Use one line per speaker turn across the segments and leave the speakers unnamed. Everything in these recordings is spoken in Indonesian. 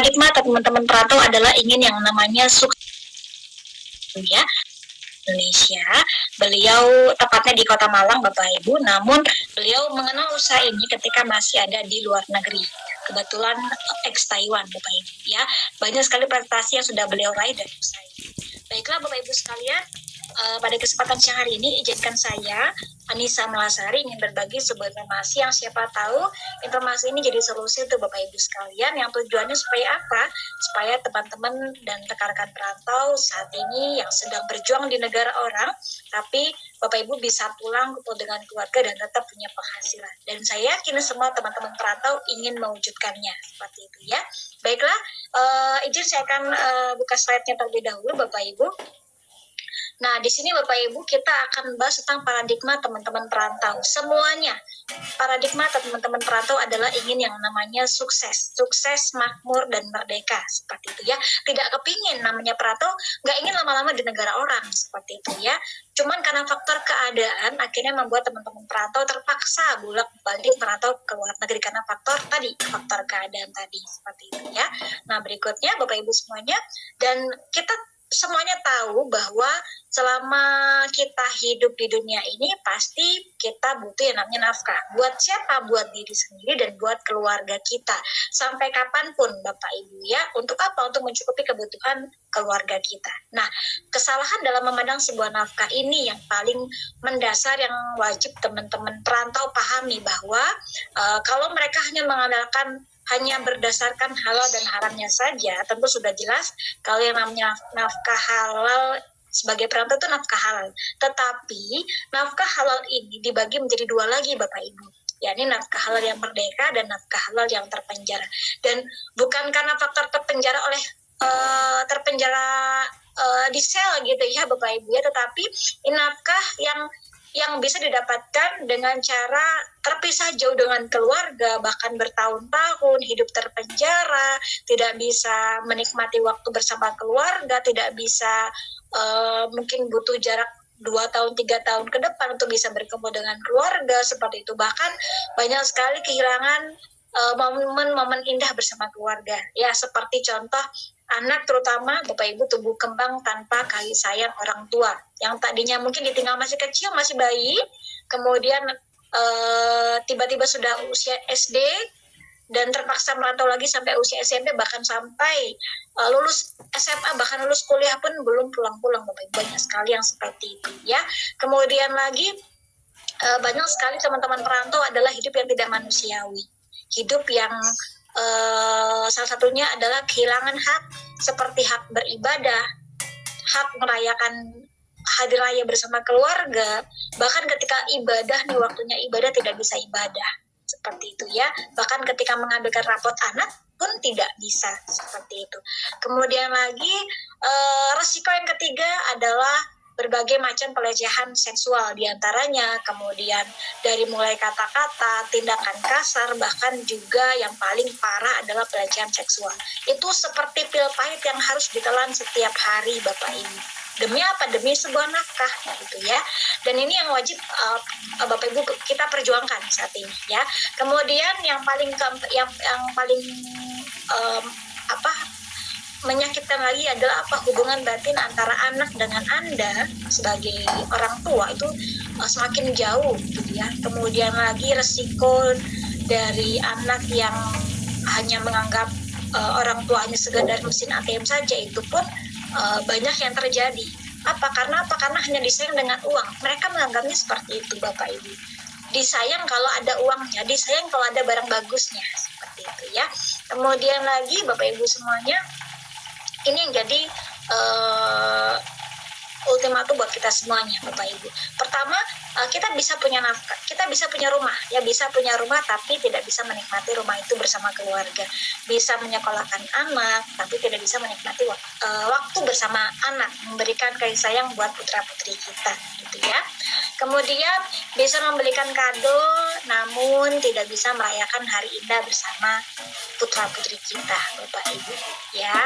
paradigma teman-teman perantau adalah ingin yang namanya sukses ya Indonesia. Beliau tepatnya di Kota Malang, Bapak Ibu. Namun beliau mengenal usaha ini ketika masih ada di luar negeri. Kebetulan ex Taiwan, Bapak Ibu. Ya, banyak sekali prestasi yang sudah beliau raih dari usaha ini. Baiklah, Bapak Ibu sekalian, pada kesempatan siang hari ini izinkan saya Anissa Melasari ingin berbagi sebuah informasi yang siapa tahu informasi ini jadi solusi untuk Bapak Ibu sekalian, yang tujuannya supaya apa? Supaya teman-teman dan rekan-rekan perantau saat ini yang sedang berjuang di negara orang, tapi Bapak Ibu bisa pulang dengan keluarga dan tetap punya penghasilan. Dan saya yakin semua teman-teman perantau ingin mewujudkannya seperti itu ya. Baiklah, izin saya akan buka slide-nya terlebih dahulu Bapak Ibu. Nah, di sini Bapak Ibu kita akan bahas tentang paradigma teman-teman perantau. Semuanya paradigma teman-teman perantau adalah ingin yang namanya sukses, makmur dan merdeka seperti itu ya. Tidak kepingin namanya perantau, nggak ingin lama-lama di negara orang seperti itu ya. Cuman karena faktor keadaan akhirnya membuat teman-teman perantau terpaksa bolak-balik merantau ke luar negeri karena faktor keadaan tadi seperti itu ya. Nah, berikutnya Bapak Ibu semuanya, dan kita semuanya tahu bahwa selama kita hidup di dunia ini pasti kita butuh yang namanya nafkah. Buat siapa? Buat diri sendiri dan buat keluarga kita. Sampai kapanpun Bapak Ibu ya. Untuk apa? Untuk mencukupi kebutuhan keluarga kita. Nah, kesalahan dalam memandang sebuah nafkah ini yang paling mendasar yang wajib teman-teman perantau pahami bahwa kalau mereka hanya berdasarkan halal dan haramnya saja, tentu sudah jelas kalau yang namanya nafkah halal sebagai perantau itu nafkah halal. Tetapi nafkah halal ini dibagi menjadi dua lagi Bapak Ibu, yakni nafkah halal yang merdeka dan nafkah halal yang terpenjara. Dan bukan karena faktor terpenjara di sel gitu ya Bapak Ibu ya, tetapi ini nafkah yang bisa didapatkan dengan cara terpisah jauh dengan keluarga, bahkan bertahun-tahun hidup terpenjara, tidak bisa menikmati waktu bersama keluarga, tidak bisa mungkin butuh jarak 2 tahun 3 tahun ke depan untuk bisa bertemu dengan keluarga seperti itu. Bahkan banyak sekali kehilangan momen-momen indah bersama keluarga ya, seperti contoh anak terutama Bapak Ibu tumbuh kembang tanpa kasih sayang orang tua, yang tadinya mungkin ditinggal masih kecil, masih bayi, kemudian tiba-tiba sudah usia SD dan terpaksa merantau lagi sampai usia SMP, bahkan sampai lulus SMA, bahkan lulus kuliah pun belum pulang-pulang Bapak Ibu. Banyak sekali yang seperti itu ya. Kemudian lagi banyak sekali teman-teman perantau adalah hidup yang tidak manusiawi, hidup yang salah satunya adalah kehilangan hak seperti hak beribadah, hak merayakan hari raya bersama keluarga, bahkan ketika ibadah nih waktunya ibadah tidak bisa ibadah seperti itu ya. Bahkan ketika mengambilkan rapot anak pun tidak bisa seperti itu. Kemudian lagi resiko yang ketiga adalah berbagai macam pelecehan seksual diantaranya, kemudian dari mulai kata-kata, tindakan kasar, bahkan juga yang paling parah adalah pelecehan seksual. Itu seperti pil pahit yang harus ditelan setiap hari Bapak Ibu. Demi apa? Demi sebuah nafkah gitu ya. Dan ini yang wajib Bapak Ibu kita perjuangkan saat ini ya. Kemudian yang paling menyakitkan lagi adalah hubungan batin antara anak dengan Anda sebagai orang tua itu semakin jauh gitu ya. Kemudian lagi resiko dari anak yang hanya menganggap orang tuanya sekedar mesin ATM saja, itu pun banyak yang terjadi. Karena hanya disayang dengan uang. Mereka menganggapnya seperti itu Bapak Ibu. Disayang kalau ada uangnya, disayang kalau ada barang bagusnya seperti itu ya. Kemudian lagi Bapak Ibu semuanya, ini yang jadi ultimatum buat kita semuanya Bapak Ibu. Pertama, kita bisa punya nafkah, kita bisa punya rumah ya, bisa punya rumah tapi tidak bisa menikmati rumah itu bersama keluarga. Bisa menyekolahkan anak tapi tidak bisa menikmati waktu bersama anak, memberikan kasih sayang buat putra-putri kita gitu ya. Kemudian bisa membelikan kado namun tidak bisa merayakan hari indah bersama putra-putri kita Bapak Ibu ya.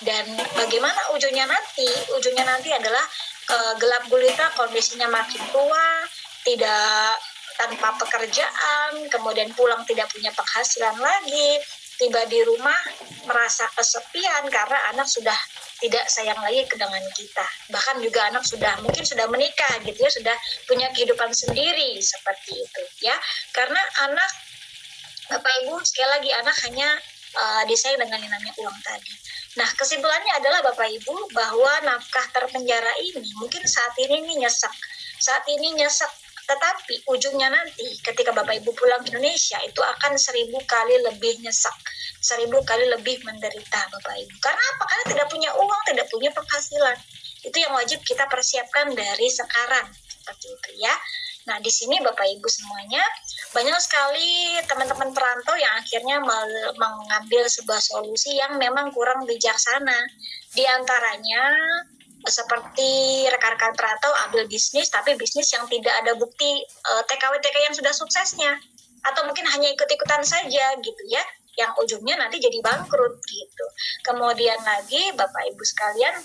Dan bagaimana ujungnya nanti? Ujungnya nanti adalah gelap gulita, kondisinya makin tua, tidak tanpa pekerjaan, kemudian pulang tidak punya penghasilan lagi, tiba di rumah merasa kesepian karena anak sudah tidak sayang lagi dengan kita. Bahkan juga anak mungkin sudah menikah gitu ya, sudah punya kehidupan sendiri seperti itu ya. Karena anak, Bapak Ibu, sekali lagi anak hanya disayang dengan yang namanya uang tadi. Nah, kesimpulannya adalah Bapak Ibu bahwa nafkah terpenjara ini mungkin saat ini nyesek, tetapi ujungnya nanti ketika Bapak Ibu pulang ke Indonesia itu akan 1000 kali lebih nyesek, 1000 kali lebih menderita Bapak Ibu. Karena apa? Karena tidak punya uang, tidak punya penghasilan. Itu yang wajib kita persiapkan dari sekarang seperti itu ya. Nah, di sini Bapak Ibu semuanya, banyak sekali teman-teman perantau yang akhirnya mengambil sebuah solusi yang memang kurang bijaksana. Di antaranya seperti rekan-rekan perantau ambil bisnis, tapi bisnis yang tidak ada bukti TKW-TKW yang sudah suksesnya, atau mungkin hanya ikut-ikutan saja gitu ya, yang ujungnya nanti jadi bangkrut gitu. Kemudian lagi Bapak Ibu sekalian,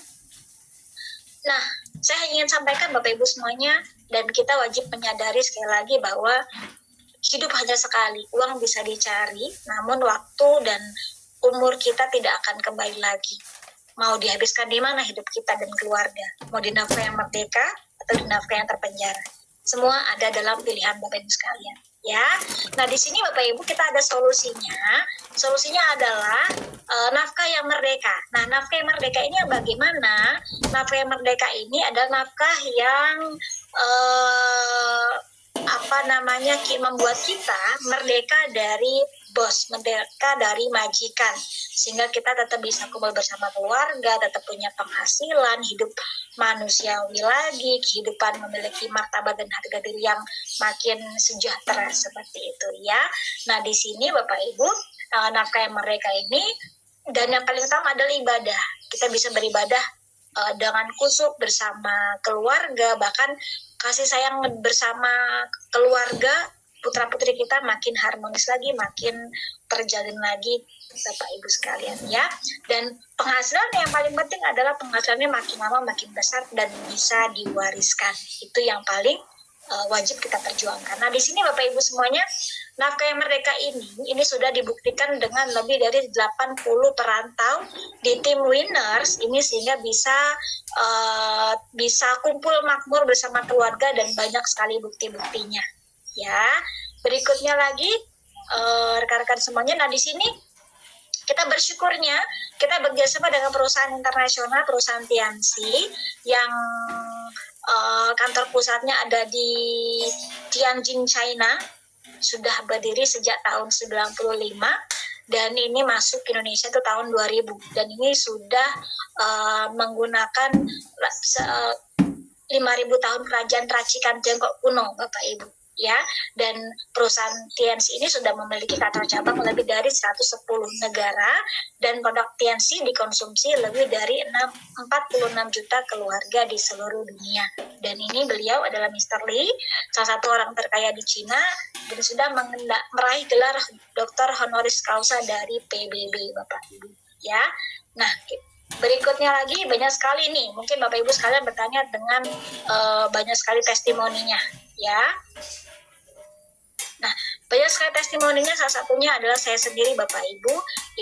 nah saya ingin sampaikan Bapak Ibu semuanya, dan kita wajib menyadari sekali lagi bahwa hidup hanya sekali, uang bisa dicari, namun waktu dan umur kita tidak akan kembali lagi. Mau dihabiskan di mana hidup kita dan keluarga? Mau di nafkah yang merdeka atau di nafkah yang terpenjara? Semua ada dalam pilihan Bapak Ibu sekalian. Ya, nah di sini Bapak Ibu kita ada solusinya. Solusinya adalah nafkah yang merdeka. Nah, nafkah yang merdeka ini yang bagaimana? Nafkah yang merdeka ini adalah nafkah yang membuat kita merdeka dari bos, merdeka dari majikan, sehingga kita tetap bisa kumpul bersama keluarga, tetap punya penghasilan, hidup manusiawi lagi, kehidupan memiliki martabat dan harga diri yang makin sejahtera seperti itu ya. Nah, di sini Bapak Ibu, nafkah yang merdeka ini, dan yang paling utama adalah ibadah. Kita bisa beribadah dengan khusyuk bersama keluarga, bahkan kasih sayang bersama keluarga, putra-putri kita makin harmonis lagi, makin terjalin lagi Bapak Ibu sekalian ya. Dan penghasilan yang paling penting adalah penghasilannya makin lama makin besar dan bisa diwariskan. Itu yang paling wajib kita perjuangkan. Nah, di sini Bapak Ibu semuanya, nafkah yang merdeka ini sudah dibuktikan dengan lebih dari 80 perantau di tim winners ini, sehingga bisa kumpul makmur bersama keluarga dan banyak sekali bukti-buktinya. Ya, berikutnya lagi rekan-rekan semuanya. Nah, di sini kita bersyukurnya kita bekerjasama dengan perusahaan internasional, perusahaan Tianxi yang kantor pusatnya ada di Tianjin, China, sudah berdiri sejak tahun 95 dan ini masuk ke Indonesia itu tahun 2000, dan ini sudah menggunakan 5.000 tahun kerajaan racikan jengkok kuno Bapak Ibu ya. Dan perusahaan Tianxi ini sudah memiliki kantor cabang lebih dari 110 negara, dan produk Tianxi dikonsumsi lebih dari 46 juta keluarga di seluruh dunia. Dan ini beliau adalah Mr. Lee, salah satu orang terkaya di Cina, dan sudah meraih gelar doktor honoris causa dari PBB Bapak Ibu ya. Nah, berikutnya lagi banyak sekali nih, mungkin Bapak Ibu sekalian bertanya dengan banyak sekali testimoninya ya. Nah, banyak sekali testimoninya, salah satunya adalah saya sendiri Bapak Ibu.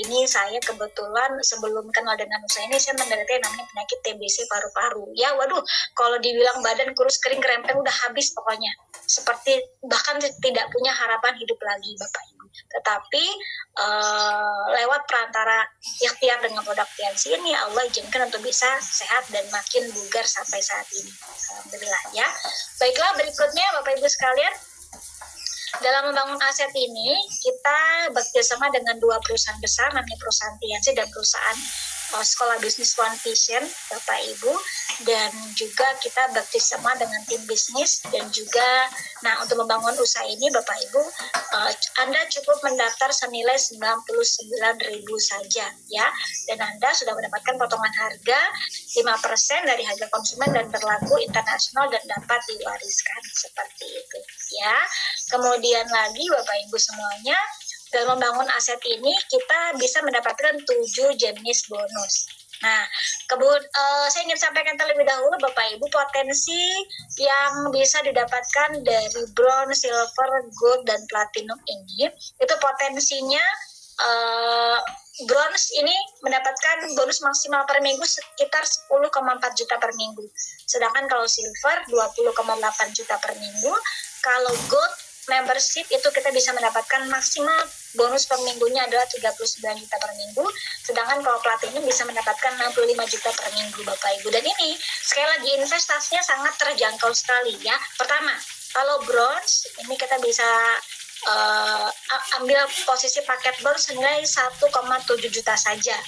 Ini saya kebetulan sebelum kenal dengan usaha ini, saya menderita yang namanya penyakit TBC paru-paru. Ya, waduh, kalau dibilang badan kurus kering kerempeng udah habis pokoknya. Seperti bahkan tidak punya harapan hidup lagi Bapak Ibu. Tetapi lewat perantara ikhtiar dengan produk Tianxi ini, Allah izinkan untuk bisa sehat dan makin bugar sampai saat ini. Alhamdulillah ya. Baiklah, berikutnya Bapak Ibu sekalian, dalam membangun aset ini, kita bekerjasama dengan dua perusahaan besar, namanya perusahaan Tianxi dan perusahaan Sekolah Bisnis One Vision, Bapak Ibu. Dan juga kita bekerjasama dengan tim bisnis, dan juga, nah, untuk membangun usaha ini Bapak Ibu, Anda cukup mendaftar senilai 99.000 saja ya, dan Anda sudah mendapatkan potongan harga 5% dari harga konsumen dan berlaku internasional dan dapat diwariskan seperti itu ya. Kemudian lagi Bapak Ibu semuanya, dalam membangun aset ini kita bisa mendapatkan 7 jenis bonus. Nah, saya ingin sampaikan terlebih dahulu Bapak Ibu, potensi yang bisa didapatkan dari bronze, silver, gold, dan platinum ini, itu potensinya bronze ini mendapatkan bonus maksimal per minggu sekitar 10,4 juta per minggu. Sedangkan kalau silver 20,8 juta per minggu. Kalau gold membership itu kita bisa mendapatkan maksimal bonus per minggunya adalah 39 juta per minggu. Sedangkan kalau platinum bisa mendapatkan 65 juta per minggu Bapak Ibu. Dan ini sekali lagi investasinya sangat terjangkau sekali ya. Pertama, kalau bronze ini kita bisa ambil posisi paket bronze senilai 1,7 juta saja.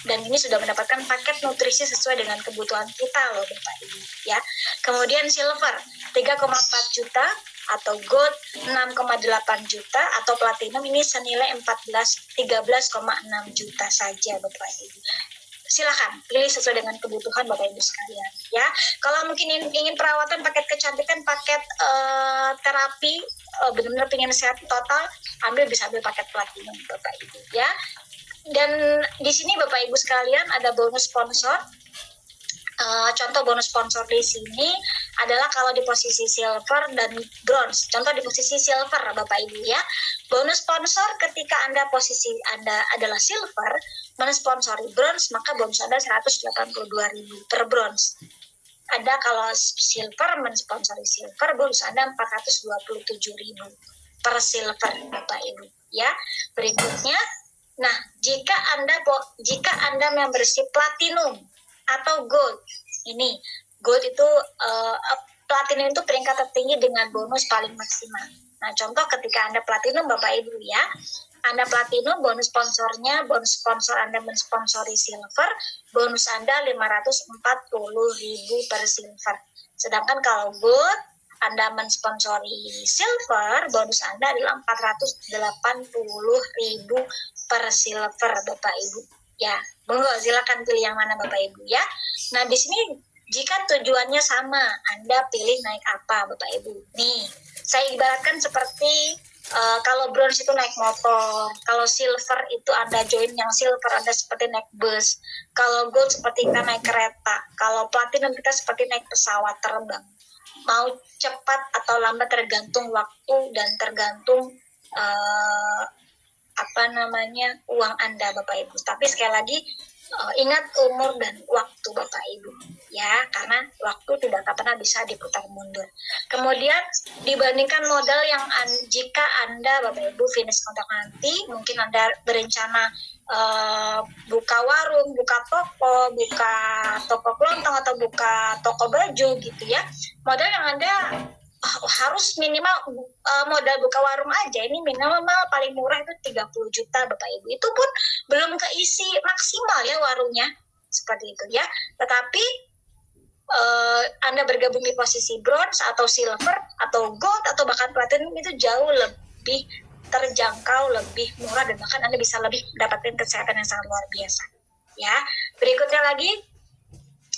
Dan ini sudah mendapatkan paket nutrisi sesuai dengan kebutuhan kita loh Bapak Ibu ya. Kemudian silver 3,4 juta atau gold 6,8 juta atau platinum ini senilai 13,6 juta saja Bapak Ibu. Silakan pilih sesuai dengan kebutuhan Bapak Ibu sekalian ya. Kalau mungkin ingin perawatan paket kecantikan, paket terapi, benar-benar pengen sehat total, bisa ambil paket platinum Bapak Ibu ya. Dan di sini Bapak Ibu sekalian ada bonus sponsor. Contoh bonus sponsor di sini adalah kalau di posisi silver dan bronze. Contoh di posisi silver Bapak Ibu ya. Bonus sponsor ketika posisi Anda adalah silver, mensponsori bronze, maka bonus Anda 182.000 per bronze. Ada kalau silver mensponsori silver, bonus Anda 427.000 per silver Bapak Ibu ya. Berikutnya, nah jika Anda membership platinum atau gold, ini gold itu platinum itu peringkat tertinggi dengan bonus paling maksimal. Nah contoh ketika Anda platinum Bapak Ibu ya, Anda platinum, bonus sponsor Anda mensponsori silver, bonus Anda 540.000 per silver. Sedangkan kalau gold Anda mensponsori silver, bonus Anda adalah 480.000 per silver Bapak Ibu ya. Monggo silakan pilih yang mana Bapak Ibu ya. Nah di sini jika tujuannya sama, Anda pilih naik apa Bapak Ibu. Nih saya ibaratkan seperti kalau bronze itu naik motor, kalau silver itu Anda join yang silver Anda seperti naik bus, kalau gold seperti kita naik kereta, kalau platinum kita seperti naik pesawat terbang. Mau cepat atau lambat tergantung waktu dan tergantung uang Anda Bapak Ibu. Tapi sekali lagi ingat umur dan waktu Bapak Ibu ya, karena waktu tidak pernah bisa diputar mundur. Kemudian dibandingkan modal yang jika Anda Bapak Ibu finish kontrak nanti, mungkin Anda berencana buka warung, buka toko kelontong atau buka toko baju gitu ya. Modal yang Anda harus minimal modal buka warung aja ini minimal paling murah itu 30 juta Bapak Ibu. Itu pun belum keisi maksimal ya warungnya. Seperti itu ya. Tetapi Anda bergabung di posisi bronze atau silver atau gold atau bahkan platinum itu jauh lebih terjangkau, lebih murah, dan bahkan Anda bisa lebih mendapatkan kesehatan yang sangat luar biasa. Ya. Berikutnya lagi,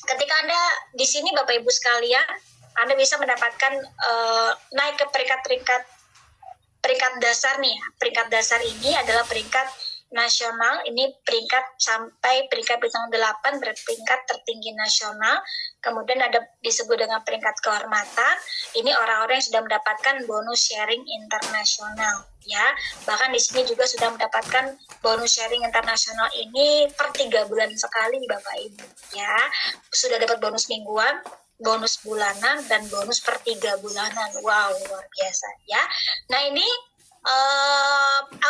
ketika Anda di sini Bapak Ibu sekalian, Anda bisa mendapatkan naik ke peringkat dasar nih. Peringkat dasar ini adalah peringkat nasional. Ini peringkat sampai peringkat bintang 8, berperingkat tertinggi nasional. Kemudian ada disebut dengan peringkat kehormatan. Ini orang-orang yang sudah mendapatkan bonus sharing internasional ya. Bahkan di sini juga sudah mendapatkan bonus sharing internasional ini per 3 bulan sekali Bapak Ibu ya. Sudah dapat bonus mingguan, bonus bulanan, dan bonus per 3 bulanan. Wow, luar biasa ya. Nah ini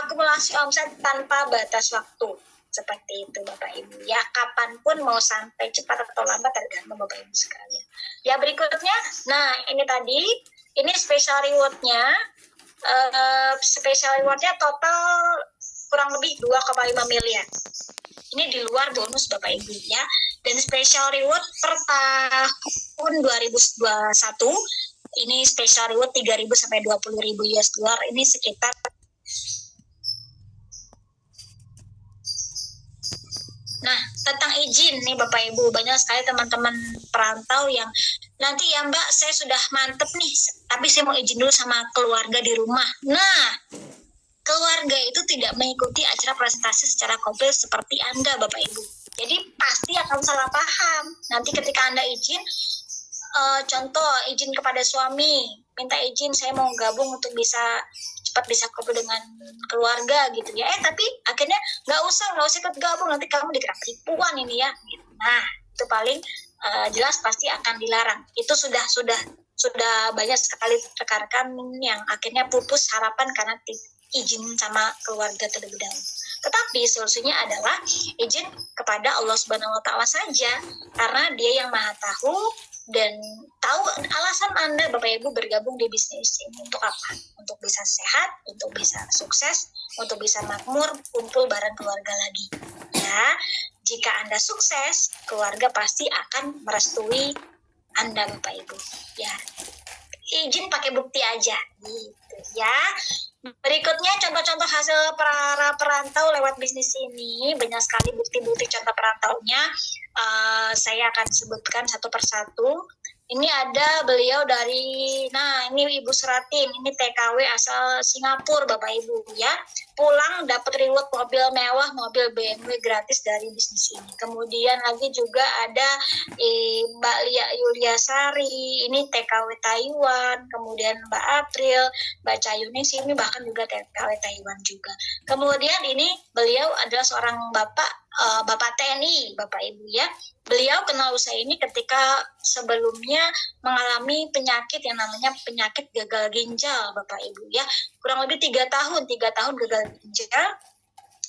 akumulasi omset tanpa batas waktu. Seperti itu Bapak Ibu ya. Kapanpun mau sampai cepat atau lambat tergantung Bapak Ibu sekalian. Ya berikutnya, nah ini tadi, ini special reward-nya. Special reward-nya total kurang lebih 2,5 miliar. Ini di luar bonus Bapak Ibu ya. Dan special reward per tahun 2021 ini special reward 3.000 sampai 20.000 US dollar, ini sekitar Nah, tentang izin nih Bapak Ibu, banyak sekali teman-teman perantau yang nanti ya Mbak, saya sudah mantep nih, tapi saya mau izin dulu sama keluarga di rumah. Nah, keluarga itu tidak mengikuti acara presentasi secara komplit seperti Anda Bapak Ibu. Jadi pasti akan salah paham. Nanti ketika Anda izin, contoh izin kepada suami, minta izin saya mau gabung untuk bisa cepat bisa kumpul dengan keluarga gitu ya. Tapi akhirnya nggak usah ikut gabung, nanti kamu dikira tipuan ini ya. Gitu. Nah itu paling jelas pasti akan dilarang. Itu sudah banyak sekali rekan-rekan yang akhirnya pupus harapan karena izin sama keluarga terlebih dahulu. Tetapi solusinya adalah izin kepada Allah Subhanahu wa taala saja, karena Dia yang Maha tahu dan tahu alasan Anda Bapak Ibu bergabung di bisnis ini untuk apa? Untuk bisa sehat, untuk bisa sukses, untuk bisa makmur, kumpul bareng keluarga lagi. Ya, jika Anda sukses, keluarga pasti akan merestui Anda Bapak Ibu. Ya, izin pakai bukti aja gitu ya. Berikutnya contoh-contoh hasil para perantau lewat bisnis ini, banyak sekali bukti-bukti contoh perantaunya. Saya akan sebutkan satu persatu. Ini ada beliau dari, nah ini Ibu Seratin, ini TKW asal Singapura Bapak Ibu ya. Pulang dapat reward mobil mewah, mobil BMW gratis dari bisnis ini. Kemudian lagi juga ada Mbak Lia Yuliasari, ini TKW Taiwan. Kemudian Mbak April, Mbak Cayunis ini bahkan juga TKW Taiwan juga. Kemudian ini beliau adalah seorang Bapak TNI, Bapak Ibu ya. Beliau kenal usaha ini ketika sebelumnya mengalami penyakit yang namanya penyakit gagal ginjal, Bapak Ibu ya. Kurang lebih 3 tahun gagal ginjal,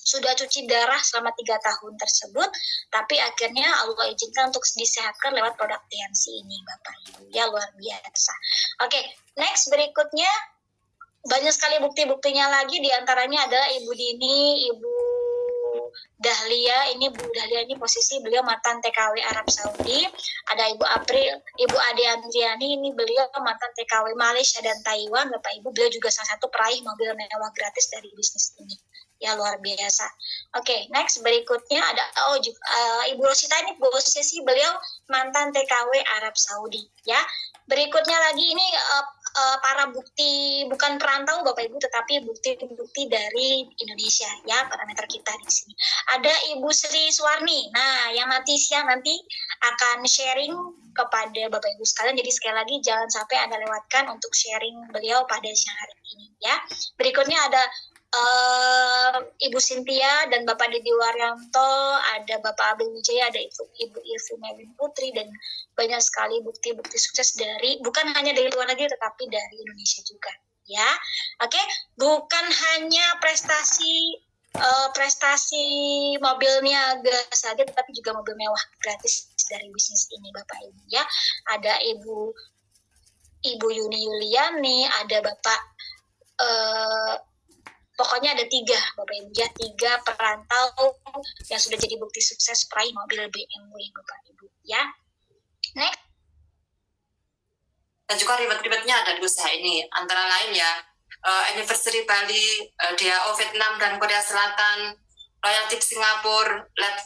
sudah cuci darah selama 3 tahun tersebut, tapi akhirnya Allah izinkan untuk disehatkan lewat produk TNC ini, Bapak Ibu ya, luar biasa. Oke, next berikutnya banyak sekali bukti-buktinya lagi, diantaranya adalah Ibu Dini, Ibu Dahlia. Ini Bu Dahlia ini posisi beliau mantan TKW Arab Saudi. Ada Ibu April, Ibu Ade Andriani, ini beliau mantan TKW Malaysia dan Taiwan. Bapak Ibu, beliau juga salah satu peraih mobil mewah gratis dari bisnis ini. Ya luar biasa. Oke, next berikutnya ada Ibu Rosita, ini posisi beliau mantan TKW Arab Saudi ya. Berikutnya lagi ini para bukti, bukan perantau Bapak Ibu, tetapi bukti-bukti dari Indonesia ya, parameter kita di sini. Ada Ibu Sri Suwarni. Nah, yang siang nanti akan sharing kepada Bapak Ibu sekalian. Jadi sekali lagi jangan sampai Anda lewatkan untuk sharing beliau pada siang hari ini ya. Berikutnya ada Ibu Cynthia dan Bapak Didi Waryanto, ada Bapak Abdul Wijaya, ada Ibu Ilvi Melin Putri, dan banyak sekali bukti-bukti sukses dari, bukan hanya dari luar negeri tetapi dari Indonesia juga ya. Oke, bukan hanya prestasi mobil niaga saja, tetapi juga mobil mewah gratis dari bisnis ini Bapak Ibu ya. Ada Ibu Yuni Yuliani, ada Bapak pokoknya ada 3 Bapak Ibu ya, 3 perantau yang sudah jadi bukti sukses peraih mobil BMW Bapak Ibu ya. Next.
Dan juga ribet-ribetnya ada di usaha ini, antara lain ya anniversary Bali, DAO Vietnam dan Korea Selatan, royalti Singapura, laptop